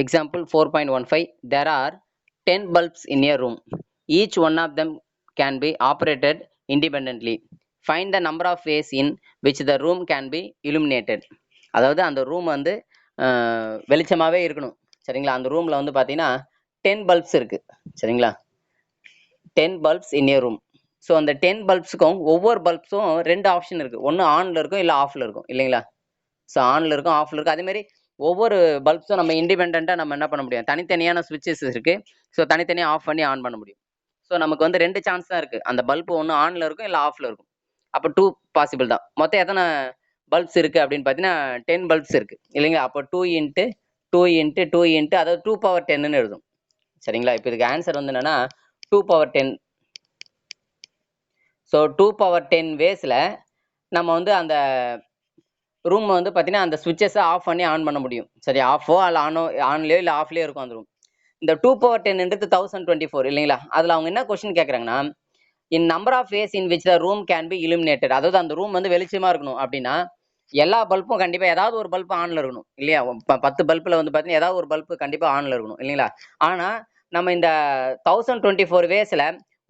Example 4.15. There are 10 bulbs in a room. Each one of them can be operated independently. Find the number of ways in which the room can be illuminated. அதாவது அந்த room வந்து வெளிச்சமாகவே இருக்கணும். சரிங்களா? அந்த ரூமில் வந்து பார்த்தீங்கன்னா 10 bulbs இருக்குது. சரிங்களா? 10 பல்ப்ஸ் இன் ஏ ரூம். ஸோ அந்த 10 பல்ப்ஸுக்கும் ஒவ்வொரு பல்ப்ஸும் 2 ஆப்ஷன் இருக்குது. ஒன்று ஆனில் இருக்கும், இல்லை ஆஃபில் இருக்கும், இல்லைங்களா? ஸோ ஆனில் இருக்கும், ஆஃபில் இருக்கும். அதேமாரி ஒவ்வொரு பல்ப்ஸும் நம்ம இண்டிபெண்ட்டாக நம்ம என்ன பண்ண முடியும், தனித்தனியான ஸ்விட்சஸ் இருக்குது. ஸோ தனித்தனியாக ஆஃப் பண்ணி ஆன் பண்ண முடியும். ஸோ நமக்கு வந்து 2 சான்ஸ் தான் இருக்குது. அந்த பல்ப் ஒன்று ஆனில் இருக்கும், இல்லை ஆஃபில் இருக்கும். அப்போ 2 பாசிபிள் தான். மொத்தம் எத்தனை பல்ப்ஸ் இருக்குது அப்படின்னு பார்த்தீங்கன்னா 10 பல்ப்ஸ் இருக்குது, இல்லைங்களா? அப்போ 2 இன்ட்டு 2 இன்ட்டு 2 இன்ட்டு அதாவது 2 பவர் 10ன்னு எழுதும். சரிங்களா? இப்போ இதுக்கு ஆன்சர் வந்து என்னன்னா 2 பவர் 10. ஸோ 2 பவர் 10 வேஸில் நம்ம வந்து அந்த ரூம் வந்து பார்த்தீங்கன்னா அந்த ஸ்விட்சஸை ஆஃப் பண்ணி ஆன் பண்ண முடியும். சரி, ஆஃபோ அல்ல ஆன்லேயோ இல்லை ஆஃப்லேயோ இருக்கும் அந்த ரூம். இந்த 2 பவர் 10ன்றது 1024, இல்லைங்களா? அதில் அவங்க என்ன கொஸ்டின் கேட்குறாங்கன்னா, in number of ways in which the room can be illuminated. அதாவது அந்த ரூம் வந்து வெளிச்சமாக இருக்கணும் அப்படின்னா எல்லா பல்பும் கண்டிப்பாக ஏதாவது ஒரு பல்பு ஆனில் இருக்கணும், இல்லையா? 10 பல்பில் வந்து பார்த்தீங்கன்னா ஏதாவது ஒரு பல்பு கண்டிப்பாக ஆனில் இருக்கணும், இல்லைங்களா? ஆனால் நம்ம இந்த 1024 வேஸில்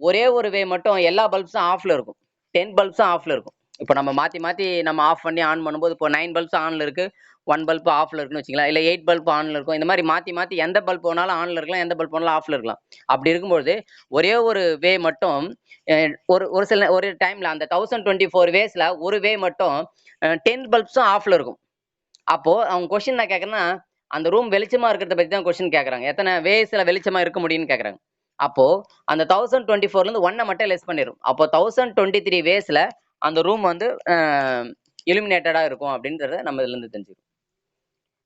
ஒரே ஒரு வே மட்டும் எல்லா பல்ப்ஸும் ஆஃபில் இருக்கும். 10 பல்ப்ஸும் ஆஃபில் இருக்கும். இப்போ நம்ம மாற்றி மாற்றி நம்ம ஆஃப் பண்ணி ஆன் பண்ணும்போது இப்போ 9 பல்ப்ஸ் ஆனில் இருக்குது, 1 பல்ப் ஆஃபில் இருக்குன்னு வச்சுக்கலாம், இல்லை 8 பல்ப் ஆனில் இருக்கும். இந்த மாதிரி மாற்றி மாற்றி எந்த பல்ப் வேணாலும் ஆனில் இருக்கலாம், எந்த பல்ப் வேணாலும் ஆஃபில் இருக்கலாம். அப்படி இருக்கும்போது ஒரே ஒரு வே மட்டும் ஒரு டைமில் அந்த 1024 வேஸில் ஒரு வே மட்டும் 10 பல்ப்ஸும் ஆஃபில் இருக்கும். அப்போது அவங்க கொஸ்டின் நான் கேட்குறேன்னா அந்த ரூம் வெளிச்சமாக இருக்கிறத பற்றி தான் கொஸ்டின் கேட்குறாங்க. எத்தனை வேஸில் வெளிச்சமாக இருக்க முடியும்னு கேட்குறாங்க. அப்போது அந்த 1024லேருந்து 1 மட்டும் லெஸ் பண்ணிடும். அப்போ 1023 வேஸில் அந்த ரூம் வந்து இலுமினேட்டடாக இருக்கும் அப்படின்றத நம்ம இதுலேருந்து தெரிஞ்சுக்கணும்.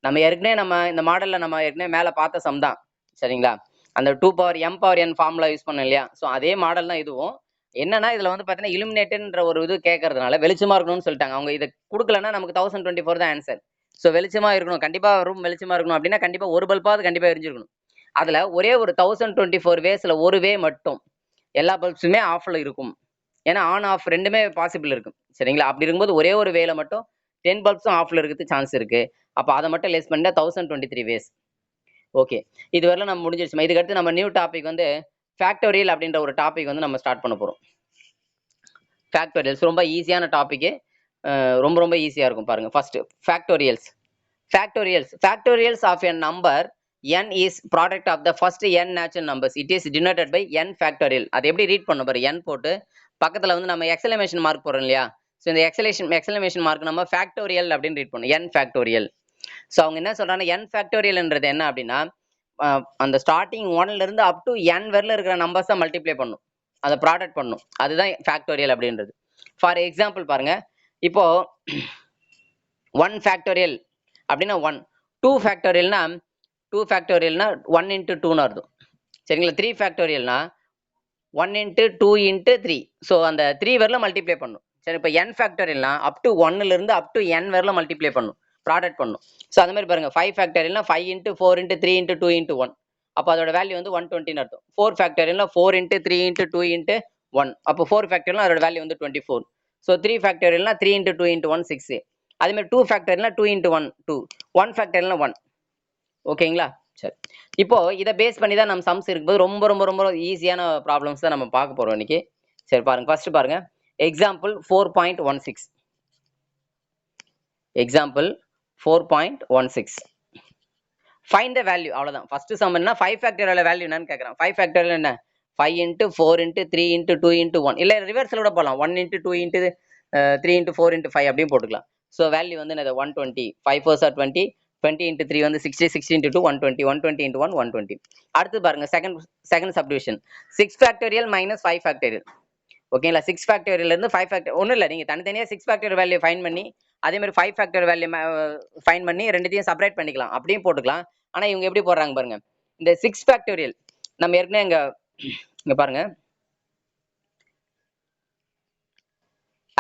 நம்ம இந்த மாடலில் நம்ம ஏற்கனவே மேலே பார்த்த சம் தான். சரிங்களா? அந்த 2 power m power n formula use பண்ணோம் இல்லையா? ஸோ அதே மாடல் தான் இதுவும். என்னன்னா இதில் வந்து பார்த்தீங்கன்னா இலுமினேட்டட்ன்ற ஒரு இது கேட்கறதுனால வெளிச்சமாக இருக்கணும்னு சொல்லிட்டாங்க. அவங்க இதை கொடுக்கலன்னா நமக்கு 1024 தான் ஆன்சர். ஸோ வெளிச்சமாக இருக்கணும், கண்டிப்பாக ரூம் வெளிச்சமாக இருக்கணும் அப்படின்னா கண்டிப்பாக ஒரு பல்பாவது கண்டிப்பாக எரிஞ்சிருக்கணும். அதில் ஒரே ஒரு 1024 வேஸில் ஒரு வே மட்டும் எல்லா பல்ப்ஸுமே ஆஃபில் இருக்கும். ஏன்னா ஆன் ஆஃப் ரெண்டுமே பாசிபிள் இருக்கும். சரிங்களா? அப்படி இருக்கும்போது ஒரே ஒரு வேல மட்டும் 10 பல்ப்ஸும் ஆஃபில் இருக்கிறதுக்கு சான்ஸ் இருக்குது. அப்போ அதை மட்டும் லெஸ் பண்ணால் 1023 வேஸ். ஓகே, இது வரலாம் நம்ம முடிஞ்சிருச்சுமா. இதுக்கடுத்து நம்ம நியூ டாபிக் வந்து ஃபேக்டோரியல் அப்படின்ற ஒரு டாபிக் வந்து நம்ம ஸ்டார்ட் பண்ண போகிறோம். ஃபேக்டோரியல்ஸ் ரொம்ப ஈஸியான டாப்பிக்கு, ரொம்ப ரொம்ப ஈஸியாக இருக்கும் பாருங்கள். First factorials of a number n is product of the first n natural numbers. It is denoted by n factorial. அது எப்படி ரீட் பண்ண பாரு, n போட்டு பக்கத்தில் வந்து நம்ம எக்ஸலமேஷன் மார்க் போடுறோம் இல்லையா? ஸோ இந்த எக்ஸலமேஷன் மார்க் நம்ம ஃபேக்டோரியல் அப்படின்னு ரீட் பண்ணணும், n ஃபேக்டோரியல். ஸோ அவங்க என்ன சொல்கிறாங்க, n ஃபேக்டோரியல்ன்றது என்ன அப்படின்னா அந்த ஸ்டார்டிங் 1லேருந்து அப் டு n வரல இருக்கிற நம்பர்ஸை மல்டிப்ளை பண்ணும், அதை ப்ராடக்ட் பண்ணும். அதுதான் ஃபேக்டோரியல் அப்படின்றது. ஃபார் எக்ஸாம்பிள் பாருங்க, இப்போ 1 ஃபேக்டோரியல் அப்படின்னா 1, 2 ஃபேக்டோரியல்னா 1 இன்ட்டு 2ன்னு அர்த்தம். சரிங்களா? 3 ஃபேக்டோரியல்னா 1 இன்ட்டு 2 இன்ட்டு 3. ஸோ அந்த 3 வரல மல்டிப்ளை பண்ணும். சரி, இப்போ n ஃபேக்டோரியல்னா அப் டு 1லேருந்து அப் டு n வரல மல்டிப்ளை பண்ணும், ப்ராடக்ட் பண்ணும். ஸோ அந்த மாதிரி பாருங்க, 5 ஃபேக்டோரியல்னா 5 இன்ட்டு 4 இன்ட்டு 3 இன்ட்டு 2 இன்ட்டு 1. அப்போ அதோட வேல்யூ வந்து 120ன்னு அர்த்தம். 4 ஃபேக்டோரியல்னா 4 இன்ட்டு 3 இன்ட்டு 2 இன்ட்டு 1. அப்போ 4 ஃபேக்டோரியல்னா அதோட வேல்யூ வந்து 24. So 3 ஃபேக்டோரியல்னா 3 into 2 into 1 6. அதேமாதிரி 2 ஃபேக்டோரியல்னா 2 இன்ட்டு 1 2. 1 ஃபேக்டோரியல்னா 1. ஓகேங்களா? சரி, இப்போ இதை பேஸ் பண்ணி தான் நம்ம சம்ஸ் இருக்கும்போது ரொம்ப ரொம்ப ரொம்ப ஈஸியான ப்ராப்ளம்ஸ் தான் நம்ம பார்க்க போகிறோம் இன்னைக்கு. சரி பாருங்க, ஃபர்ஸ்ட் பாருங்க example 4.16. Example 4.16. Find the value. அவ்வளோதான். ஃபர்ஸ்ட் சம் என்ன, 5 ஃபேக்டோரியல் வேல்யூ என்னன்னு கேட்குறேன். 5 ஃபேக்டோரியல் என்ன, 5 இன்ட்டு 4 இன்ட்டு 3 இன்ட்டு 2 இன்ட்டு 1. இல்லை ரிவர்ஸில் கூட போகலாம், 1 இன்ட்டு 2 இன்ட்டு 3 இன்ட்டு 4 இன்ட்டு 5 அப்படியும் போட்டுக்கலாம். ஸோ வேல்யூ வந்து என்னது 120. 5 4s are 20. 20 இன்ட்டு 3 வந்து 60. 60 இன்ட்டு 2 120. 120 இன்ட்டு 1 120. அடுத்து பாருங்க second subdivision 6 factorial minus 5 factorial. ஓகேங்களா? 6 ஃபேக்டோரியல்லேருந்து 5 ஃபேக்டர் ஒன்றும் இல்லை, நீங்கள் தனித்தனியாக 6 ஃபேக்டோரியல் வேல்யூ ஃபைன் பண்ணி அதேமாதிரி 5 ஃபேக்டோரியல் வேல்யூ ஃபைன் பண்ணி ரெண்டுத்தையும் செப்பரேட் பண்ணிக்கலாம், அப்படியும் போட்டுக்கலாம். ஆனால் இவங்க எப்படி போடுறாங்க பாருங்க, இந்த 6 ஃபேக்டோரியல் நம்ம ஏற்கனவே இங்கே பாருங்க,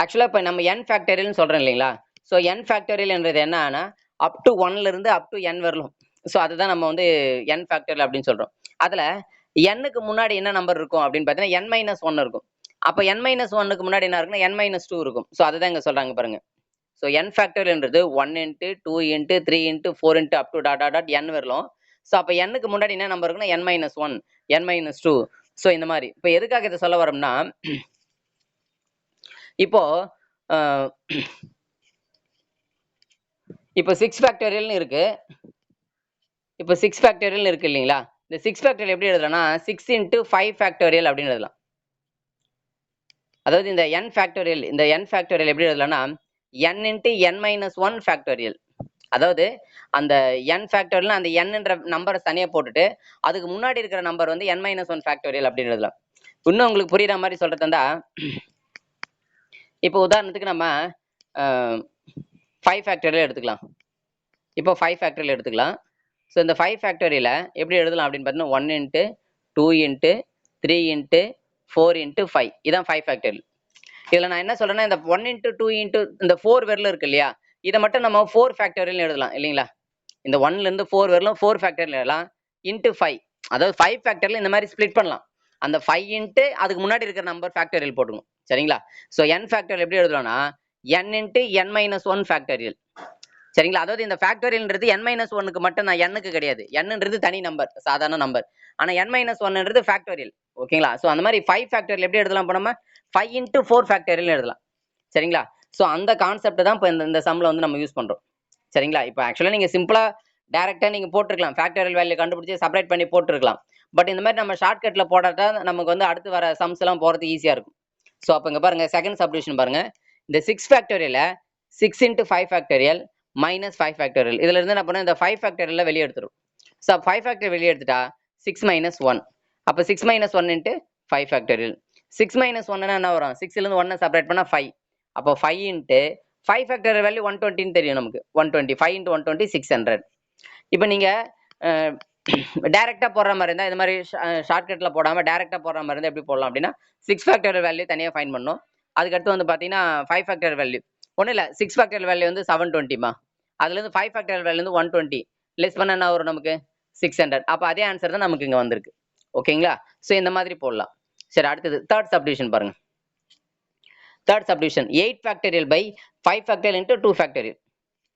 ஆக்சுவலாக இப்போ நம்ம n ஃபேக்டோரியல்னு சொல்கிறோம் இல்லைங்களா? ஸோ n ஃபேக்டோரியல்ன்றது என்னன்னா அப் டு 1லேருந்து அப் டு n வரலாம். ஸோ அதுதான் நம்ம வந்து n ஃபேக்டோரியல் அப்படின்னு சொல்கிறோம். அதில் n-க்கு முன்னாடி என்ன நம்பர் இருக்கும் அப்படின்னு பார்த்தீங்கன்னா n-1 இருக்கும். அப்போ n-1க்கு முன்னாடி என்ன இருக்குன்னா n-2 இருக்கும். ஸோ அதுதான் இங்கே சொல்கிறாங்க பாருங்க. So n ஃபேக்டோரியல்ன்றது 1 into 2 into 3 into 4 into up to dot n வரலாம். ஸோ அப்போ எண்ணுக்கு முன்னாடி என்ன நம்பர் இருக்குன்னா n-1 n-2. ஸோ இந்த மாதிரி இப்போ எதுக்காக இதை சொல்ல வரோம்னா இப்போ இப்போ 6 ஃபேக்டோரியல்னு இருக்கு. இப்போ 6 ஃபேக்டோரியல் இருக்கு இல்லைங்களா? இந்த 6 ஃபேக்டோரியல் எப்படி எழுதலாம்னா 6 × 5 ஃபேக்டோரியல் அப்படின்னு எழுதலாம். அதாவது இந்த n ஃபேக்டோரியல் எப்படி எழுதலாம்னா n × n-1 ஃபேக்டோரியல். அதாவது அந்த n ஃபேக்டோரியல் அந்த nன்ற நம்பரை தனியாக போட்டுட்டு அதுக்கு முன்னாடி இருக்கிற நம்பர் வந்து n-1 ஃபேக்டோரியல் அப்படின்னு எழுதலாம். இன்னும் உங்களுக்கு புரியுற மாதிரி சொல்றதா இப்போ உதாரணத்துக்கு நம்ம 5 ஃபேக்டோரியல் எடுத்துக்கலாம். இப்போ 5 ஃபேக்டோரியல் எடுத்துக்கலாம். ஸோ இந்த 5 ஃபேக்டோரியலை எப்படி எழுதலாம் அப்படின்னு பார்த்தீங்கன்னா 1 × 2 × 3 × 4 × 5 இதான் 5 ஃபேக்டோரியல். இதில் நான் என்ன சொல்றேன்னா இந்த 1 × 2 × இந்த 4 வரல இருக்கு இல்லையா, இதை மட்டும் நம்ம 4 ஃபேக்டோரியல் எழுதலாம் இல்லைங்களா? இந்த 1லேருந்து 4 வரலும் 4 ஃபேக்டோரியல் எழுதலாம் × 5. அதாவது 5 ஃபேக்டோரியல் இந்த மாதிரி ஸ்ப்ளிட் பண்ணலாம். அந்த 5 × அதுக்கு முன்னாடி இருக்கிற நம்பர் ஃபேக்டோரியல் போட்டுக்கணும் சரிங்களா? ஸோ n ஃபேக்டோரியல் எப்படி எழுதலாம்னா n × n-1 ஃபேக்டோரியல் சரிங்களா? அதாவது இந்த ஃபேக்டோரியல்ன்றது n-1க்கு மட்டும் தான், n-க்கு கிடையாது. n-ன்றது தனி நம்பர், சாதாரண நம்பர். ஆனால் n-1ன்றது ஃபேக்டோரியல். ஓகேங்களா? ஸோ அந்த மாதிரி 5 ஃபேக்டோரியல் எப்படி எழுதலாம்? இப்போ நம்ம 5 × 4 ஃபேக்டோரியல் எழுதலாம் சரிங்களா? ஸோ அந்த கான்செப்ட் தான் இப்போ இந்த சம்மில் வந்து நம்ம யூஸ் பண்ணுறோம் சரிங்களா? இப்போ ஆக்சுவலாக நீங்கள் சிம்பிளாக டேரெக்டாக நீங்கள் போட்டிருக்கலாம், ஃபேக்டோரியல் வேல்யூ கண்டுபிடிச்சி செப்பரேட் பண்ணி போட்டிருக்கலாம். பட் இந்த மாதிரி நம்ம ஷார்ட்கட்டில் போடாட்டா நமக்கு வந்து அடுத்து வர சம்ஸ் எல்லாம் போகிறது ஈஸியாக இருக்கும். ஸோ அப்போ இங்கே பாருங்கள், செகண்ட் சப்டிவிஷன் பாருங்கள். இந்த 6 ஃபேக்டோரியலை 6 × 5 ஃபேக்டோரியல் -5 ஃபேக்டோரியல் இதில் இருந்து என்ன பண்ண இந்த 5 ஃபேக்டோரியலில் வெளியே எடுத்துரும். ஸோ 5 ஃபேக்டோரியல் வெளியே எடுத்துட்டா 6 - 1. அப்போ 6 - 1 × 5 ஃபேக்டோரியல். 6 - 1 என்ன வரும்? 6லேருந்து 1 செப்பரேட் பண்ணால் 5. அப்போ 5 × 5 ஃபேக்டோரியல் வேல்யூ 120 தெரியும் நமக்கு. 120 5 × 120 600. இப்போ நீங்கள் டேரெக்டாக போடுற மாதிரி இருந்தால், இந்த மாதிரி ஷார்ட்கட்டில் போடாமல் டேரெக்டாக போடுற மாதிரி இருந்தால் எப்படி போடலாம் அப்படின்னா 6 ஃபேக்டோரியல் வேல்யூ தனியாக ஃபைன் பண்ணணும். அதுக்கடுத்து வந்து பார்த்தீங்கன்னா 5 ஃபேக்டோரியல் வேல்யூ ஒன்றும் இல்லை, 6 ஃபேக்டோரியல் வேல்யூ வந்து 720மா, அதுலேருந்து 5 ஃபேக்டோரியல் வேல்யூ வந்து 120 லெஸ் பண்ண என்ன வரும் நமக்கு 600. அப்போ அதே ஆன்சர் தான் நமக்கு இங்கே வந்திருக்கு. ஓகேங்களா? ஸோ இந்த மாதிரி போடலாம். சரி, அடுத்தது தேர்ட் சப்டிவிஷன் பாருங்க. Third subdivision 8 factorial by 5 factorial × 2 factorial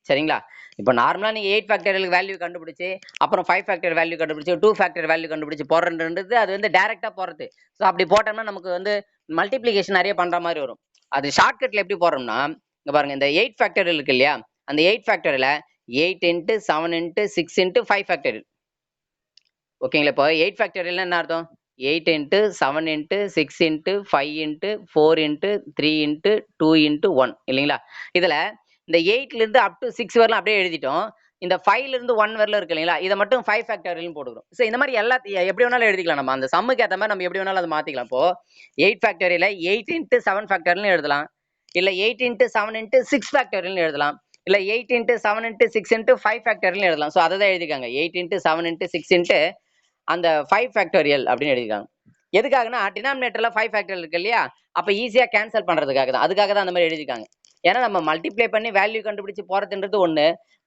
சரிங்களா? இப்போ நார்மலாக நீங்கள் 8 ஃபேக்டோரியலுக்கு வேல்யூ கண்டுபிடிச்சி அப்புறம் 5 ஃபேக்டோரியல் வேல்யூ கண்டுபிடிச்சி 2 ஃபேக்டோரியல் வேல்யூ கண்டுபிடிச்சி போடுறதுன்றது அது வந்து டேரெக்டாக போகிறது. ஸோ அப்படி போட்டோம்னா நமக்கு வந்து மல்டிப்ளிகேஷன் நிறைய பண்ணுற மாதிரி வரும். அது ஷார்ட்கட்டில் எப்படி போடுறோம்னா இங்கே பாருங்கள், இந்த 8 ஃபேக்டோரியல் இருக்கு இல்லையா, அந்த 8 ஃபேக்டோரியலை 8 × 7 × 6 × 5 ஃபேக்டோரியல். ஓகேங்களா? இப்போ 8 ஃபேக்டோரியல்னா என்ன அர்த்தம்? 8 × 7 × 6 × 5 × 4 × 3 × 2 × 1 இல்லைங்களா? இதில் இந்த 8லேருந்து அப் டு 6 வரலாம் அப்படியே எழுதிட்டோம். இந்த 5லேருந்து 1 வரல இருக்கு இல்லைங்களா, இதை மட்டும் 5 ஃபேக்டோரியல்னு போட்டுக்கிறோம். ஸோ இந்த மாதிரி எல்லாத்தையும் எப்படி வேணாலும் எழுதிக்கலாம். நம்ம அந்த சம்முக்கு ஏற்ற மாதிரி நம்ம எப்படி வேணாலும் அதை மாற்றிக்கலாம். இப்போ 8 ஃபேக்டோரியலை 8 × 7 ஃபேக்டோரியல்னு எழுதலாம், இல்லை 8 × 7 × 6 ஃபேக்டோரியல்னு எழுதலாம், இல்லை 8 × 7 × 6 × 5 ஃபேக்டோரியல்னு எழுதலாம். ஸோ அதை தான் எழுதிக்காங்க 8 × 7 × 6 × அந்த 5 ஃபேக்டோரியல் அப்படின்னு எழுதிக்காங்க. எதுக்காகனா டினாமினேட்டர்ல 5 ஃபேக்டோரியல் இருக்கு இல்லையா, அப்போ ஈஸியாக கேன்சல் பண்ணுறதுக்காக தான், அதுக்காக தான் அந்த மாதிரி எழுதிருக்காங்க. ஏன்னா நம்ம மல்டிப்ளை பண்ணி வேல்யூ கண்டுபிடிச்சு போறதுன்றது ஒன்று,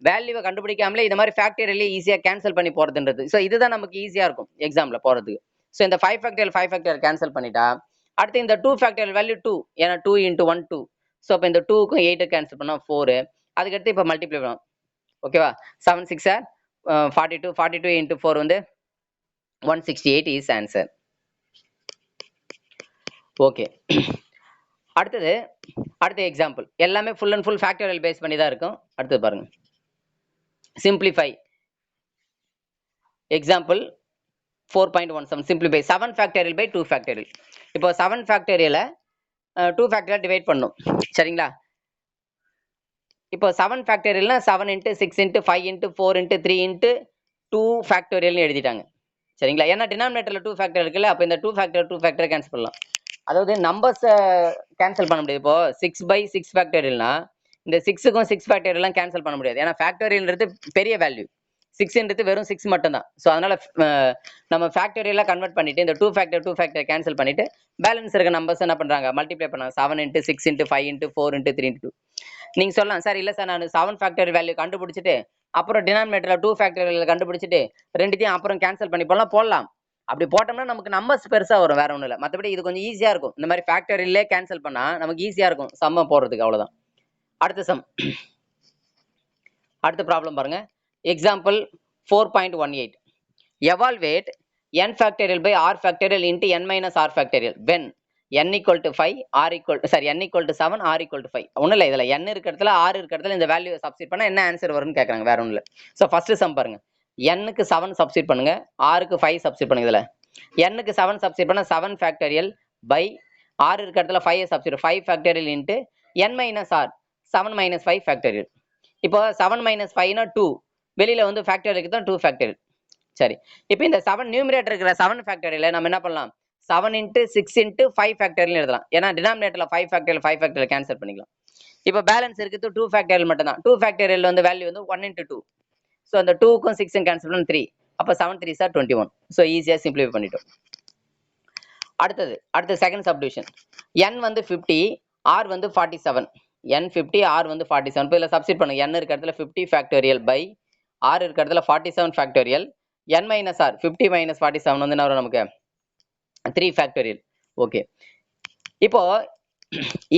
வேல்யூவை கண்டுபிடிக்காமலே இந்த மாதிரி ஃபேக்டோரியலே ஈஸியாக கேன்சல் பண்ணி போறதுன்றது. ஸோ இதுதான் நமக்கு ஈஸியாக இருக்கும் எக்ஸாமில் போகிறதுக்கு. ஸோ இந்த 5 ஃபேக்டோரியல் கேன்சல் பண்ணிட்டா அடுத்து இந்த 2 ஃபேக்டோரியல் வேல்யூ 2, ஏன்னா 2 × 1 2. ஸோ அப்போ இந்த 2க்கும் 8 கேன்சல் பண்ணால் 4. அதுக்கடுத்து இப்போ மல்டிப்ளை பண்ணலாம். ஓகேவா? 7 6 42, 42 × 4 வந்து 168 இஸ் ஆன்சர். ஓகே, அடுத்த எக்ஸாம்பிள் எல்லாமே full and full factorial base பண்ணி தான் இருக்கும். அடுத்து பாருங்க, simplify example 4.17 simplify 7 factorial by 2 factorial. இப்போ 7 ஃபேக்டோரியலை 2 ஃபேக்டோரியல் டிவைட் பண்ணும் சரிங்களா? இப்போ 7 ஃபேக்டோரியல்னா 7 × 6 × 5 × 4 × 3 × 2 ஃபேக்டோரியல்னு எழுதிட்டாங்க சரிங்களா? ஏன்னா டினாமினேட்டர்ல 2 ஃபேக்டர் இருக்குல்ல, அப்போ இந்த 2 ஃபேக்டர் கேன்சல் பண்ணலாம். அதாவது நம்பர்ஸை கேன்சல் பண்ண முடியாது. இப்போ 6/6 ஃபேக்டோரியல்னா இந்த 6க்கும் 6 ஃபேக்டோரியல்லாம் கேன்சல் பண்ண முடியாது. ஏன்னா ஃபேக்டோரியல்ன்றது பெரிய வேல்யூ, 6ன்றது வெறும் 6 மட்டும் தான். ஸோ அதனால நம்ம ஃபேக்டோரியலாக கன்வெர்ட் பண்ணிட்டு இந்த 2 ஃபேக்டர் கேன்சல் பண்ணிட்டு பேலன்ஸ் இருக்க நம்பர்ஸ் என்ன பண்றாங்க, மல்டிப்ளை பண்ணாங்க. 7 × 6 × 5 × 4 × 3 × 2. நீங்க சொல்லலாம், சார் இல்லை சார் நான் 7 ஃபேக்டோரியல் வேல்யூ கண்டுபிடிச்சிட்டு அப்புறம் டினாமினேட்டர்ல 2 ஃபேக்டோரியல் கண்டுபிடிச்சிட்டு ரெண்டுத்தையும் அப்புறம் கேன்சல் பண்ணி போடலாம். அப்படி போட்டோம்னா நமக்கு நம்பர்ஸ் பெருசா வரும், வேற ஒன்றும் இல்லை. மற்றபடி இது கொஞ்சம் ஈஸியா இருக்கும். இந்த மாதிரி ஃபேக்டோரியல்லே கேன்சல் பண்ணா நமக்கு ஈஸியா இருக்கும் சம்ம போடுறதுக்கு, அவ்வளவுதான். அடுத்த ப்ராப்ளம் பாருங்க, example 4.18 evaluate n factorial by r factorial into n minus r factorial when n equal to 5 r equal n equal to 7 r equal to 5. ஒன்றும் இல்லை, இதில் n இருக்க இடத்துல r இருக்க இடத்துல இந்த வேல்யூ சப்ஸ்டிட் பண்ணால் என்ன ஆன்சர் வரும்னு கேட்குறாங்க, வேற ஒன்றும் இல்லை. ஸோ ஃபர்ஸ்ட் சம் பாருங்க, n-க்கு 7 சப்ஸ்டிட் பண்ணுங்க, r-க்கு 5 சப்ஸ்டிட் பண்ணுங்க. இதில் n-க்கு 7 சப்ஸ்டிட் பண்ணால் 7 ஃபேக்டரியல் பை r இருக்க இடத்துல 5 substitute 5 factorial into n minus r 7 minus 5 factorial. இப்போ 7 மைனஸ் 5னா 2, வெளியில வந்து ஃபேக்டரியலுக்கு தான் 2 ஃபேக்டரியல். சரி, இப்போ இந்த 7 நியூமரேட்டர் இருக்கிற 7 ஃபேக்டரியல நம்ம என்ன பண்ணலாம், 7 இன்ட்டு 6 இன்ட்டு 5 ஃபேக்டரியல் எழுதலாம். ஏன்னா டினாமினேட்டர்ல 5 ஃபேக்டரியல் கேன்சல் பண்ணிக்கலாம். இப்போ பேலன்ஸ் இருக்குது 2 ஃபேக்டரியல் மட்டும் தான். 2 ஃபேக்டரியல் வந்து வேல்யூ வந்து 1 இன்ட்டு 2. ஸோ அந்த 2க்கும் 6க்கும் கேன்சல் பண்ணி 3. அப்போ 7 3 சார் 21. ஸோ ஈஸியாக சிம்பிளிஃபை பண்ணிட்டோம். அடுத்து செகண்ட் சப்டிவிஷன், n வந்து 50, r வந்து 47. n 50, r வந்து 47. இப்போ இதில் சப்ஸ்டிட் பண்ணுங்க, n இருக்க இடத்துல 50 ஃபேக்டோரியல் பை r இருக்க இடத்துல 47 factorial, n minus r 50 minus 47 வந்து என்ன வரும் நமக்கு 3 ஃபேக்டோரியல். ஓகே, இப்போ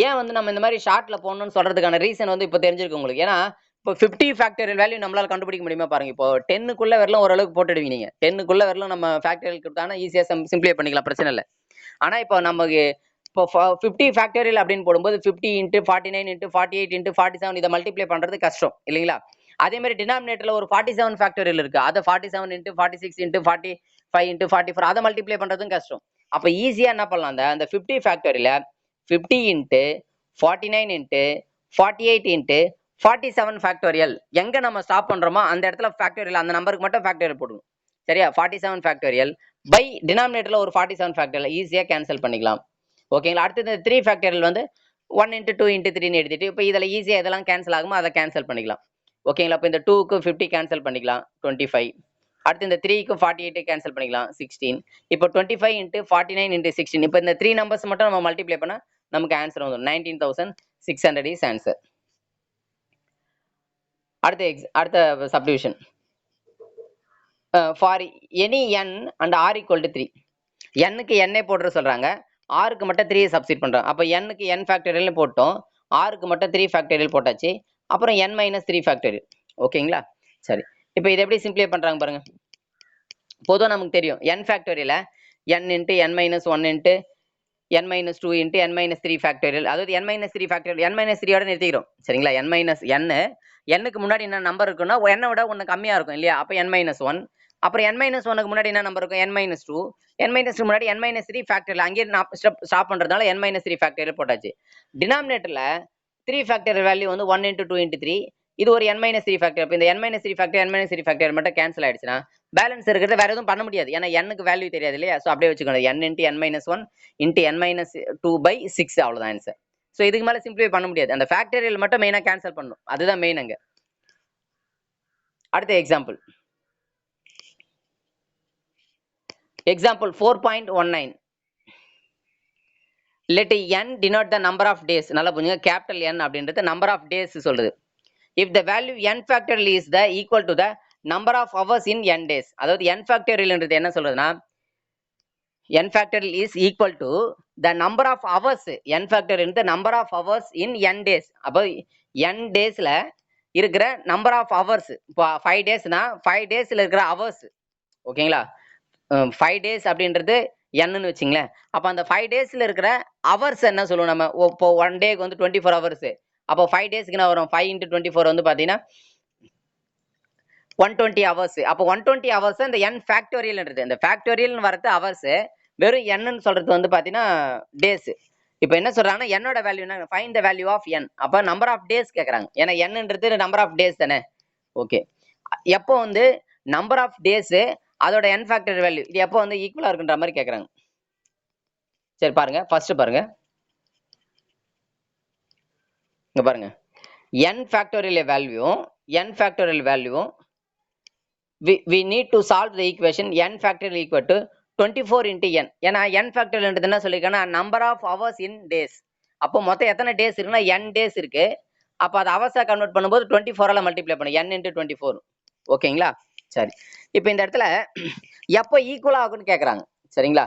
ஏன் வந்து நம்ம இந்த மாதிரி ஷார்ட்ல போகணும்னு சொல்றதுக்கான ரீசன் வந்து இப்போ தெரிஞ்சிருக்கு உங்களுக்கு. ஏன்னா இப்போ 50 ஃபேக்டோரியல் வேல்யூ நம்மளால கண்டுபிடிக்க முடியுமா பாருங்க. இப்போ 10க்குள்ள வரலாம் ஓரளவுக்கு போட்டுடுவீங்க நீங்க, 10க்குள்ள வரலாம் நம்ம ஃபேக்டோரியல் கொடுத்தானா ஈஸியா சிம்பிளிஃபை பண்ணிக்கலாம், பிரச்சனை இல்லை. ஆனா இப்போ நமக்கு இப்போ 50 ஃபேக்டோரியல் அப்படின்னு போடும்போது 50 இன்ட்டு 49 இன்ட்டு 48 இன்ட்டு 47 இதை மல்டிப்ளை பண்றது கஷ்டம் இல்லைங்களா. அதே மாதிரி டினாமினேட்டர்ல ஒரு 47 ஃபேக்டோரியல் இருக்கு, அதை 47 இன்ட்டு 46 இன்ட்டு 45 இன்ட்டு 44 அதை மல்டிப்ளை பண்றதும் கஷ்டம். அப்ப ஈஸியா என்ன பண்ணலாம், அந்த 50 ஃபேக்டோரியல 50 இன்ட்டு 49 இன்ட்டு 48 இன்ட்டு 47 ஃபேக்டோரியல் எங்க நம்ம ஸ்டாப் பண்றோமோ அந்த இடத்துல ஃபேக்டோரியல் அந்த நம்பருக்கு மட்டும் ஃபேக்டோரியல் போடுவோம். சரியா, 47 ஃபேக்டோரியல் பை டினாமினேட்டர்ல ஒரு 47 ஃபேக்டோரியல் ஈஸியா கேன்சல் பண்ணிக்கலாம். ஓகேங்களா. அடுத்து இந்த 3 ஃபேக்டோரியல் வந்து 1 இன்ட்டு 2 இன்ட்டு 3ன்னு எடுத்துட்டு இப்போ இதில் ஈஸியாக எதெல்லாம் கேன்சல் ஆகுமோ அதை கேன்சல் பண்ணிக்கலாம். ஓகேங்களா. இப்போ இந்த 2க்கு 50 கேன்சல் பண்ணிக்கலாம் 25. அடுத்து இந்த 3க்கு 48 கேன்சல் பண்ணிக்கலாம் 16. இப்போ 25 இன்ட்டு 49 இன்ட்டு 16. இப்போ இந்த 3 நம்பர்ஸ் மட்டும் நம்ம மல்டிப்ளை பண்ணால் நமக்கு ஆன்சர் வந்துடும் 19,600 இஸ் ஆன்சர். அடுத்த subdivision, for any n and r equal to 3. n-க்கு n போடுற சொல்றாங்க, r-க்கு மட்டும் 3 சப்ஸ்டிட் பண்றோம். அப்போ n-க்கு n ஃபேக்டோரியல் போட்டோம், r-க்கு மட்டும் 3 ஃபேக்டோரியல் போட்டாச்சு, அப்புறம் n மைனஸ் 3 ஃபேக்டோரியல். ஓகேங்களா. சரி, இப்போ இதை எப்படி சிம்பிளை பண்றாங்க பாருங்க. பொதுவாக நமக்கு தெரியும் n ஃபேக்டோரியல n into n minus 1 into n minus 2 into n minus 3 factorial, அதாவது n minus 3 factorial n minus 3 நிறுத்திக்கிறோம். சரிங்களா. n மைனஸ் n-க்கு முன்னாடி என்ன நம்பர் இருக்குன்னா n விட ஒன்று கம்மியா இருக்கும் இல்லையா, அப்போ n மைனஸ் 1. அப்புறம் n மைனஸ் 1க்கு முன்னாடி என்ன நம்பர் இருக்கும், n மைனஸ் 2. n மைனஸ் 2 முன்னாடி n மைனஸ் 3 ஃபேக்டோரியல், அங்கேயே ஸ்டாப் பண்றதுனால n மைனஸ் 3 ஃபேக்டோரியல் போட்டாச்சு. டினாமினேட்டர்ல 3 ஃபேக்டோரியல் வேல்யூ வந்து 1 இன்ட்டு 2 இன்ட்டு 3, இது ஒரு n மைனஸ் 3 ஃபேக்டர். இப்போ இந்த n minus 3 factor n minus 3 factor மட்டும் கேன்சல் ஆயிடுச்சுன்னா பேலன்ஸ் இருக்கிறத வேற எதுவும் பண்ண முடியாது, ஏன்னா n-க்கு வேல்யூ தெரியாது இல்லையா. ஸோ அப்படியே வச்சுக்கணும், n into n minus 1 into n minus 2 by 6, அவ்வளோதான் ஆன்சர். ஸோ இதுக்கு மேலே சிம்பிளிஃபை பண்ண முடியாது, அந்த ஃபேக்டரியல் மட்டும் மெயினாக கேன்சல் பண்ணணும், அதுதான் மெயின் அங்கே. அடுத்த example, example 4.19. let n denote the number of days. நல்லா புரிஞ்சுங்க, கேபிட்டல் n அப்படின்றது நம்பர் ஆஃப் டேஸ் சொல்றது. if the value n factorial is the equal to the number of hours in n days, அதாவது n factorial என்றது என்ன சொல்றதுன்னா n factorial is equal to the number of hours, n factorial is the number of hours in n days. அப்போ n daysல இருக்கிற number of hours, இப்போ 5 daysனா 5 daysல இருக்கிற hours. ஓகேங்களா. 5 days அப்படின்றது என்னன்னு வச்சுங்களேன். அப்போ அந்த 5 daysல இருக்கிற hours என்ன சொல்லுவோம் நம்ம, இப்போ 1 டேக்கு வந்து 24 hours. அப்போ 5 டேஸ்க்கு என்ன வரும், 5 into 24 வந்து பார்த்தீங்கன்னா 120 hours. அப்போ 120 hours இந்த n ஃபேக்டோரியல்ன்றது, இந்த ஃபேக்டோரியல்னு வரது hours, வெறும் n சொல்றது வந்து பார்த்தீங்கன்னா டேஸ். இப்போ என்ன சொல்றாங்கன்னா என்னோட வேல்யூ என்ன, find the value of n. அப்போ நம்பர் ஆஃப் டேஸ் கேட்குறாங்க, ஏன்னா nன்றது நம்பர் ஆஃப் டேஸ் தானே. ஓகே, எப்போ வந்து நம்பர் ஆஃப் டேஸ் அதோட n ஃபேக்டர் வேல்யூ இது எப்போ வந்து ஈக்குவலா இருக்குன்ற மாதிரி கேட்குறாங்க. சரி பாருங்க, ஃபர்ஸ்ட் பாருங்க, இங்க பாருங்க, n factorial value we need to solve the equation n factorial equal to 24 into n. ஏன்னா n factorial என்ன சொல்லிருக்கேன்னா number of hours in days. அப்போ மொத்தம் எத்தனை டேஸ் இருக்குன்னா n டேஸ் இருக்கு. அப்போ அது ஹவர்ஸா கன்வெர்ட் பண்ணும்போது 24ஆல மல்டிப்ளை பண்ணு, n into 24. ஓகேங்களா. சரி, இப்போ இந்த இடத்துல எப்போ ஈக்குவல் ஆகும்னு கேட்குறாங்க. சரிங்களா.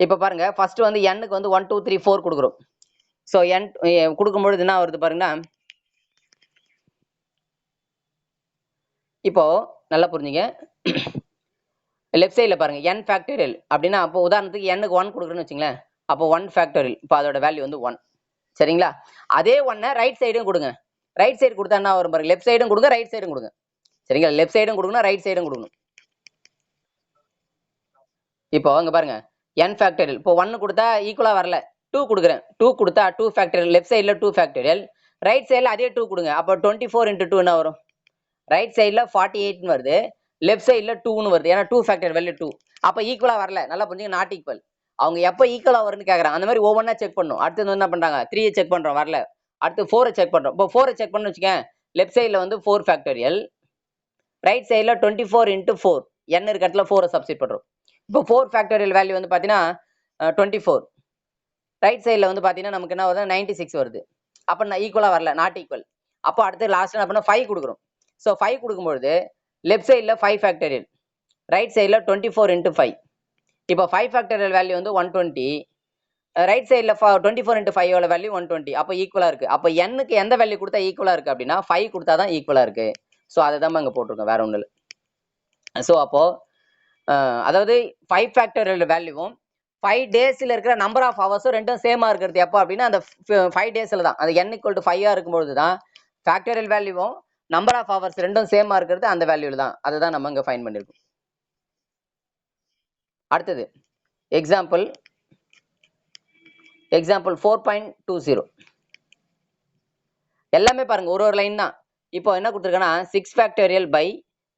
இப்போ பாருங்க, ஃபர்ஸ்ட் வந்து n-க்கு வந்து 1 2 3 4 கொடுக்குறோம். ஸோ n கொடுக்கும்பொழுது என்ன வருது பாருங்கன்னா, இப்போ நல்லா புரிஞ்சுங்க. லெஃப்ட் சைடில் பாருங்க n ஃபேக்டோரியல் அப்படின்னா, அப்போ உதாரணத்துக்கு n-க்கு 1 கொடுக்குறேன்னு வச்சுங்களேன். அப்போ 1 ஃபேக்டோரியல், இப்போ அதோட வேல்யூ வந்து 1. சரிங்களா? அதே 1-ஐ ரைட் சைடும் கொடுங்க. ரைட் சைடு கொடுத்தா என்ன வரும் பாருங்க, லெஃப்ட் சைடும் கொடுங்க, ரைட் சைடும் கொடுங்க. சரிங்களா? லெஃப்ட் சைடும் கொடுக்கணும், ரைட் சைடும் கொடுக்கணும். இப்போ அங்க பாருங்க n ஃபேக்டோரியல், இப்போ 1 கொடுத்தா ஈக்குவலா வரல, 2 கொடுக்குறேன். 2 கொடுத்தா 2 ஃபேக்டோரியல், லெஃப்ட் சைடில் 2 ஃபேக்டோரியல், ரைட் சைடில் அதே 2 கொடுங்க. அப்போ 24 × 2 என்ன வரும்? ரைட் சைடில் 48 வருது, லெஃப்ட் சைடில் 2ன்னு வருது. ஏன்னா 2 ஃபேக்டர் வேல்யூ 2. அப்போ ஈக்குவலா வரல. நல்லா புரிஞ்சுங்க, நாட் ஈக்குவல். அவங்க எப்போ ஈக்குவலா வரும்னு கேட்குறாங்க. அந்த மாதிரி ஒவ்வொன்றா செக் பண்ணும். அடுத்து என்ன பண்றாங்க, 3 செக் பண்றோம், வரல. அடுத்து 4 செக் பண்றோம். இப்போ 4 செக் பண்ணு வச்சுக்கேன். லெஃப்ட் சைடில் வந்து 4 ஃபேக்டோரியல், ரைட் சைடில் 24 × 4, n இருக்க இடத்துல 4 சப்ஸ்டிட் பண்றோம். இப்போ 4 ஃபேக்டோரியல் வேல்யூ வந்து பார்த்தீங்கன்னா 24. ரைட் சைடில் வந்து பார்த்தீங்கன்னா நமக்கு என்ன வருது, 96 வருது. அப்போ நான் ஈக்குவலா வரல, நாட் ஈக்குவல். அப்போ அடுத்து லாஸ்ட் என்ன பண்ண, 5 கொடுக்குறோம். ஸோ 5 கொடுக்கும்பொழுது லெஃப்ட் சைடில் 5 ஃபேக்டோரியல், ரைட் சைடில் 24 × 5. இப்போ 5 ஃபேக்டோரியல் வேல்யூ வந்து 120, ரைட் சைடில் 24 × 5 வேல்யூ 120. அப்போ ஈக்குவலா இருக்கு. அப்போ n-க்கு எந்த வேல்யூ கொடுத்தா ஈக்குவலா இருக்கு அப்படின்னா 5 கொடுத்தா தான் ஈக்குவலா இருக்கு. ஸோ அதை தான் இங்கே போட்டிருக்கோம், வேற ஒன்றும் இல்லை. ஸோ அப்போ அதாவது 5 ஃபேக்டோரியல் வேல்யூவும் 5 டேஸில் இருக்கிற நம்பர் ஆஃப் ஹவர்ஸும் ரெண்டும் சேமா இருக்கிறது எப்போ அப்படின்னா அந்த 5 டேஸில் தான். அது n = 5 இருக்கும்பொழுது தான் ஃபேக்டோரியல் வேல்யூவும் நம்பர் ஆஃப் ஹவர்ஸ் ரெண்டும் சேமா இருக்கிறது அந்த வேல்யூல தான். அதை தான் நம்ம இங்கே ஃபைண்ட் பண்ணியிருக்கோம். அடுத்தது எக்ஸாம்பிள் 4.20. எல்லாமே பாருங்க ஒரு லைன் தான். இப்போ என்ன கொடுத்துருக்கேன்னா 6 factorial by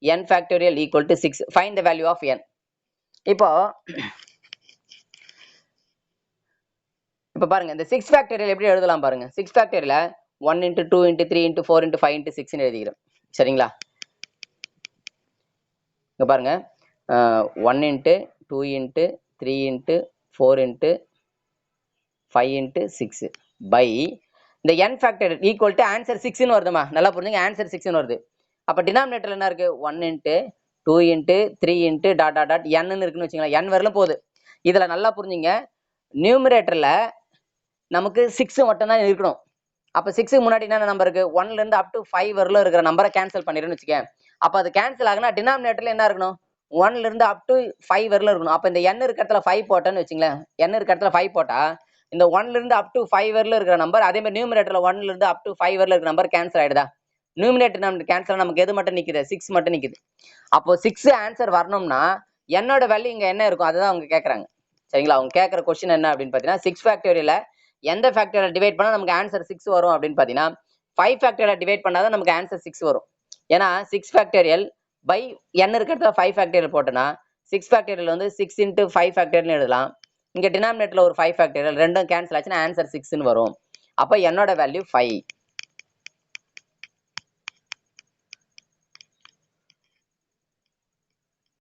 n factorial equal to 6. Find the value of n. இப்போ பாருங்க இந்த 6 ஃபேக்டோரியல் எப்படி எழுதலாம் பாருங்க. 6 ஃபேக்டோரியல 1 × 2 × 3 × 4 × 5 × 6 எழுதிக்கிறேன். சரிங்களா? இங்க பாருங்க 1 × 2 × 3 × 4 × 5 × 6 பை இந்த n factorial equal to answer 6ன்னு வருதுமா. நல்லா புரிஞ்சுங்க, ஆன்சர் 6ன்னு வருது. அப்போ டினாமினேட்டர்ல என்ன இருக்கு, 1 × 2 × 3 × டாட் டாட் டாட் n இருக்குன்னு வச்சுங்களேன். n வரலும் போகுது. இதுல நல்லா புரிஞ்சுங்க, நியூமரேட்டர்ல நமக்கு 6 மட்டும் தான் இருக்கணும். அப்போ 6க்கு முன்னாடி என்ன நம்பர் இருக்கு, 1ல இருந்து அப் டு 5 வரலும் இருக்கிற நம்பரை கேன்சல் பண்ணிடுன்னு வச்சுக்கேன். அப்போ அது கேன்சல் ஆகுனா டினாமினேட்டர்ல என்ன இருக்கணும், 1ல இருந்து அப் டு 5 வரலும் இருக்கணும். அப்போ இந்த n இருக்க இடத்துல 5 போட்டேன்னு வச்சுங்களேன். n இருக்க இடத்துல 5 போட்டா இந்த 1ல இருந்து அப் டு 5 வரலும் இருக்கிற நம்பர், அதே மாதிரி நியூமரேட்டர்ல 1ல இருந்து அப் டு 5 வரலும் இருக்கிற நம்பர் கேன்சல் ஆயிடுதா? நியூமரேட்டர் நமக்கு கேன்சல், நமக்கு எது மட்டும் நிக்குது, 6 மட்டும் நிக்குது. அப்போ 6 ஆன்சர் வரணும்னா என்னோட வேல்யூ இங்க என்ன இருக்கும், அதுதான் அவங்க கேட்கறாங்க. சரிங்களா? அவங்க கேட்கற கொஸ்டின் என்ன அப்படின்னு பாத்தீங்கன்னா 6 ஃபேக்டோரியல எந்த ஃபேக்டரை டிவைட் பண்ணா நமக்கு ஆன்சர் 6 வரும் அப்படின்னு பாத்தீங்கன்னா 5 ஃபேக்டரை டிவைட் பண்ணாதான் நமக்கு ஆன்சர் 6 வரும். ஏன்னா 6 ஃபேக்டோரியல் பை n இருக்கிறத 5 ஃபேக்டோரியல் போட்டோன்னா 6 ஃபேக்டோரியல் வந்து 6 × 5 ஃபேக்டோரியல் எழுதலாம். இங்க டினாமினேட்டர்ல ஒரு 5 ஃபேக்டோரியல், ரெண்டும் கேன்சல் ஆச்சுன்னா ஆன்சர் 6ன்னு வரும். அப்போ என்னோட வேல்யூ 5.